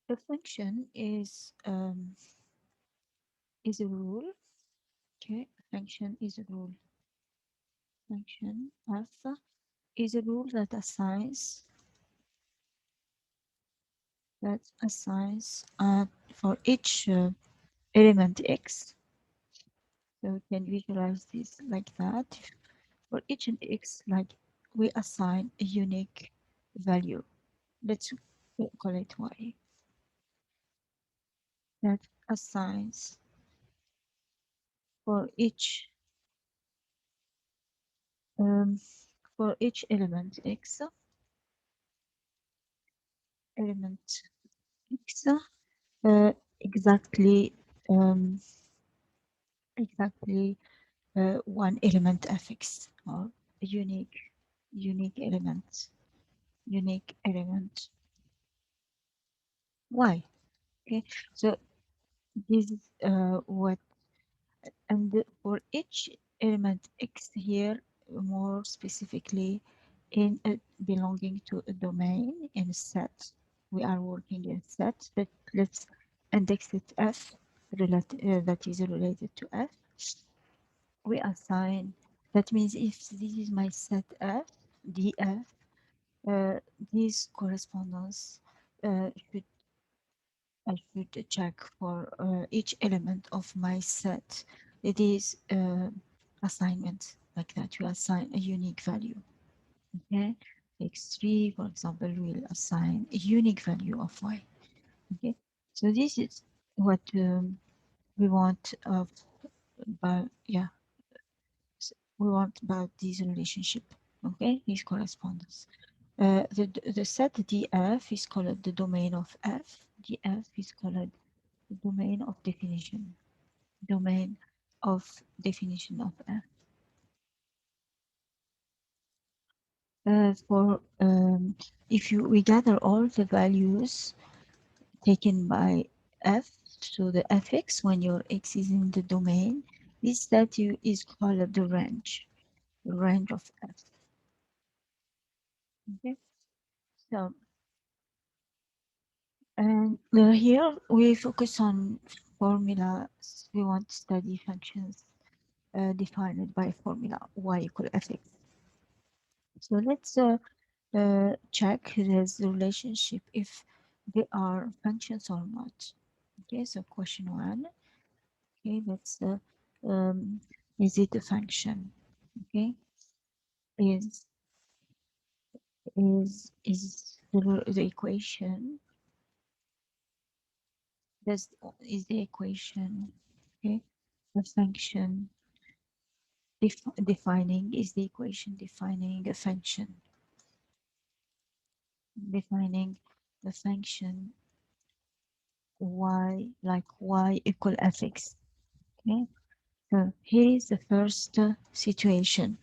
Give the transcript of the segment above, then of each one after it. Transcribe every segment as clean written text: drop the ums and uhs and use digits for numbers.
A function is a rule. Okay, function is a rule. Function f is a rule that assigns for each element x. So we can visualize this like that. For each and x, like we assign a unique value. Let's call it y. That assigns for each um, element x, element x, exactly um, exactly one element fx, or a unique element, unique element y. Okay, so this is what, and for each element x here, more specifically in belonging to a domain in a set. We are working in set, but let's index it f, that is related to f. We assign, that means if this is my set f, df, this correspondence should, I should check for each element of my set. It is assignment like that. You assign a unique value. Okay, x3, for example, will assign a unique value of y. Okay, so this is what we want of, but yeah, we want about this relationship. Okay, this correspondence. The set df is called the domain of f. Df is called the domain of definition. Domain of definition of f. For if you we gather all the values taken by f, so the fx when your x is in the domain, this that you is called the range of f. Okay, so and here we focus on formulas. We want to study functions defined by formula y equal fx. So let's check this relationship if they are functions or not. Okay, so question one. Okay, let's is it a function? Okay, is the equation, this is the equation, okay, the function defining, is the equation defining a function, defining the function y, like y equal fx. Okay, so here is the first situation.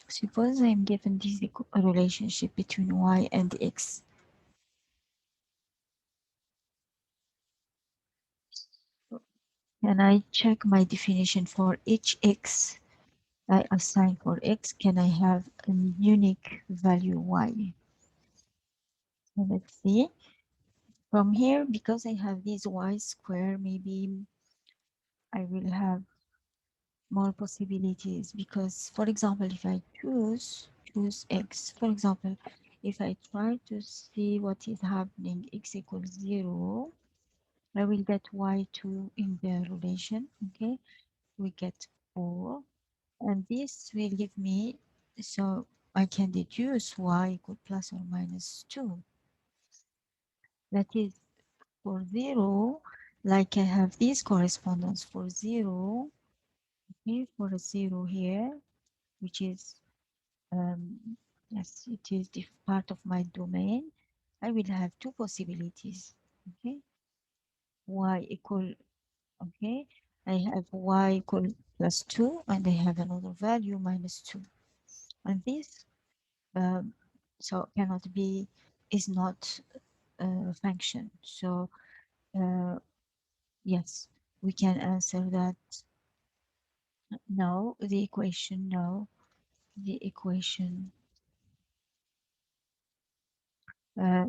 Suppose I'm given this relationship between y and x. Can I check my definition for each x I assign for x? Can I have a unique value y? So let's see. From here, because I have this y square, maybe I will have more possibilities, because, for example, if I choose x, for example, if I try to see what is happening, x equals 0, I will get y2 in the relation. Okay, we get 4, and this will give me, so I can deduce y equal plus or minus 2. That is for 0, like I have this correspondence for 0, okay, for a 0 here, which is, yes, it is the part of my domain. I will have two possibilities, okay, y equal, okay, I have y equal plus 2, and I have another value minus 2. And this, um, so cannot be, is not a function. So, yes, we can answer that no, the equation, no, the equation, uh,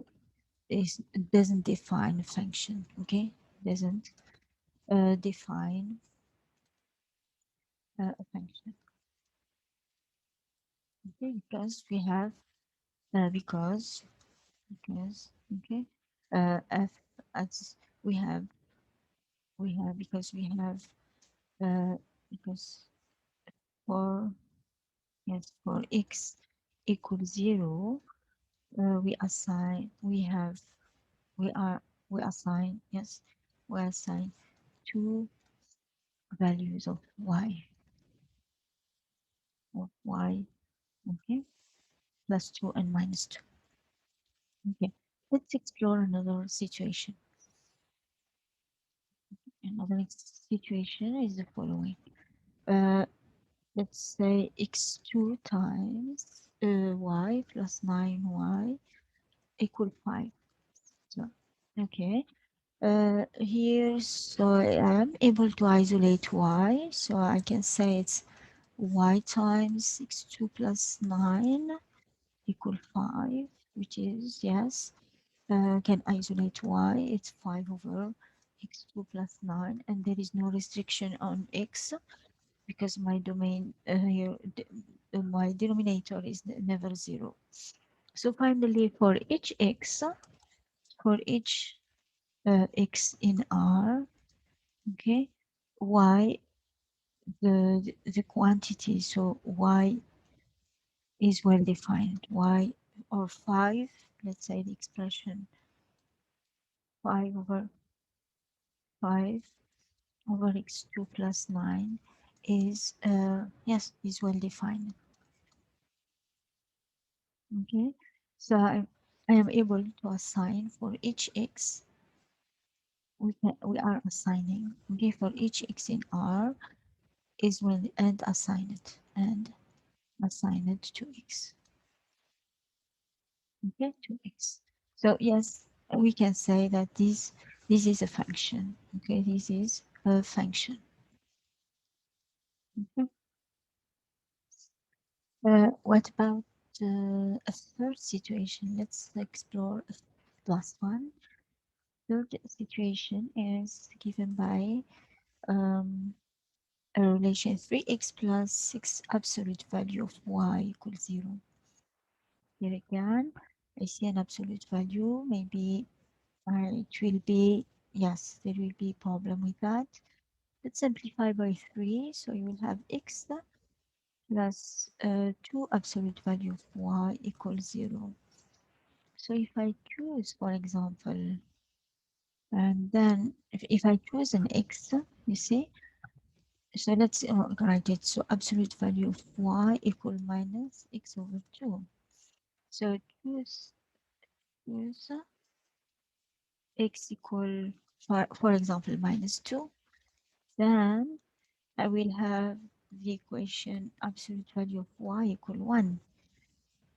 is doesn't define a function. Okay, doesn't define a function. Okay, because we have because okay f as we have because we have because for yes for x equals 0 we assign we have we are we assign yes we assign two values of y okay plus 2 and minus 2. Okay, let's explore another situation. Another situation is the following. Uh, let's say x2 times y plus 9y equal 5. So, okay. Here, so I am able to isolate y. So I can say it's y times x2 plus 9 equal 5, which is, yes, can isolate y. It's 5 over x2 plus 9, and there is no restriction on x because my domain here, my denominator is never 0. So finally, for each x, for each x in R, okay, y, the quantity, so y is well defined, y or 5, let's say the expression 5 over 5 over x2 plus 9 is, yes, is well defined. Okay, so I am able to assign for each x, we are assigning, okay, for each x in R is well, and assign it to x, okay, to x. So yes, we can say that this is a function, okay, this is a function. Okay. What about a third situation? Let's explore a last one. Third situation is given by um, a relation 3x plus 6 absolute value of y equals 0. Here again, I see an absolute value. Maybe it will be, yes, there will be a problem with that. Let's simplify by 3. So you will have x plus 2 absolute value of y equals 0. So if I choose, for example, and then if I choose an x, you see, so let's write it. So absolute value of y equal minus x over 2. So choose x equal, for example, minus 2. Then I will have the equation absolute value of y equal 1.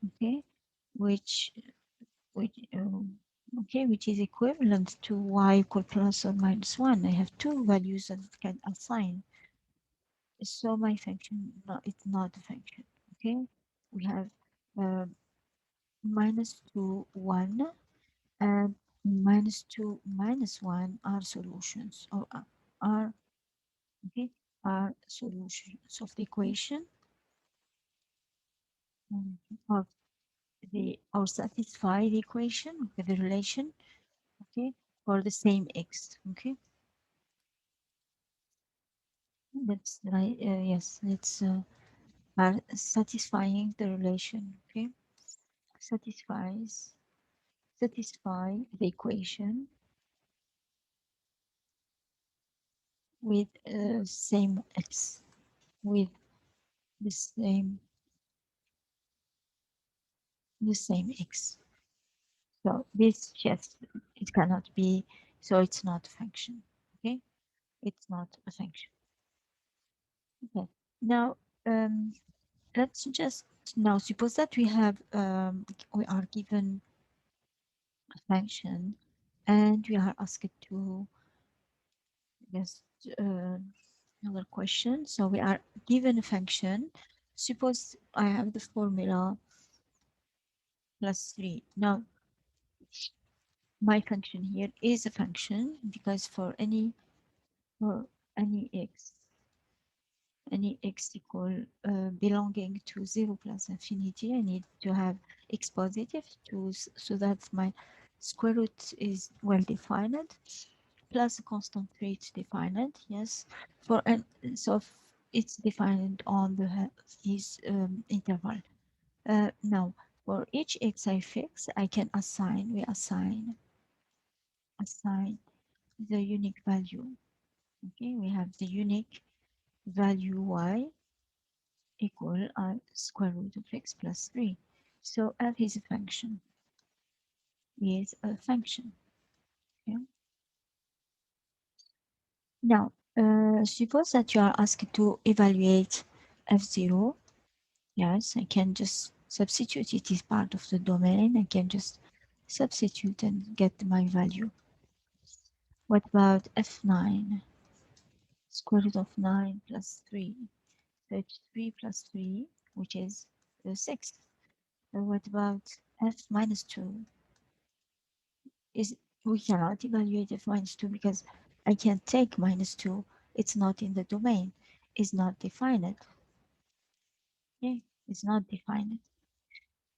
Okay, which which is equivalent to y equal plus or minus 1. I have two values that can assign. So my function, no, it's not a function. Okay, we have uh, minus 2, 1, and minus 2, minus 1 are solutions, or are, okay, are solutions of the equation of the, or satisfy the equation with the relation, okay, for the same x, okay. That's right. Yes, it's are satisfying the relation. Okay, satisfy the equation with same x, with the same x. So this just, it cannot be. So it's not a function. Okay, it's not a function. Okay. Now let's just now suppose that we are given a function and we are asked to just another question. So we are given a function. Suppose I have the formula plus 3. Now my function here is a function because for any x equal belonging to 0 plus infinity, I need to have x positive so that my square root is well defined, plus a constant rate defined. Yes, for an so it's defined on the his interval. Now for each x I fix, I can assign the unique value. Okay, we have the unique value y equal square root of x plus 3. So f is a function. Is a function. Okay. Now, suppose that you are asked to evaluate f0. Yes, I can just substitute it is part of the domain. I can just substitute and get my value. What about f9? Square root of 9 plus 3. So it's 3 plus 3, which is 6. What about f minus 2? Is we cannot evaluate f minus 2 because I can take minus 2. It's not in the domain. It's not defined. Okay, it's not defined.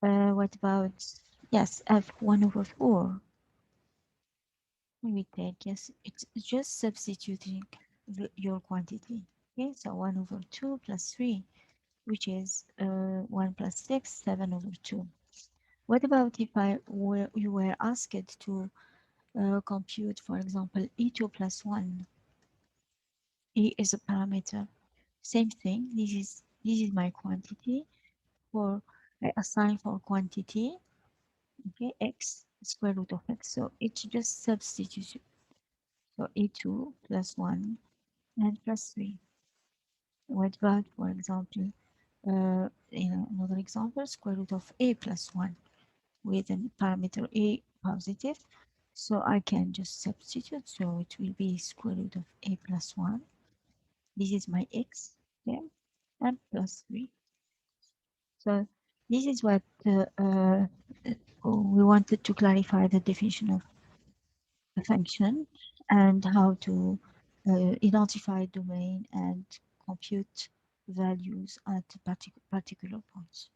What about, yes, f1 over 4? We take, yes, it's just substituting your quantity. Okay, so 1 over 2 plus 3, which is 1 plus 6, 7 over 2. What about if you were asked to compute, for example, e2 plus 1? E is a parameter. Same thing. This is my quantity for I assign for quantity. Okay, x square root of x. So it's just substitution. So e2 plus 1 and plus 3. What about, for example, in another example, square root of a plus 1 with a parameter a positive. So I can just substitute. So it will be square root of a plus 1. This is my x. Okay, and plus 3. So this is what we wanted to clarify the definition of a function and how to identify domain and compute values at particular points.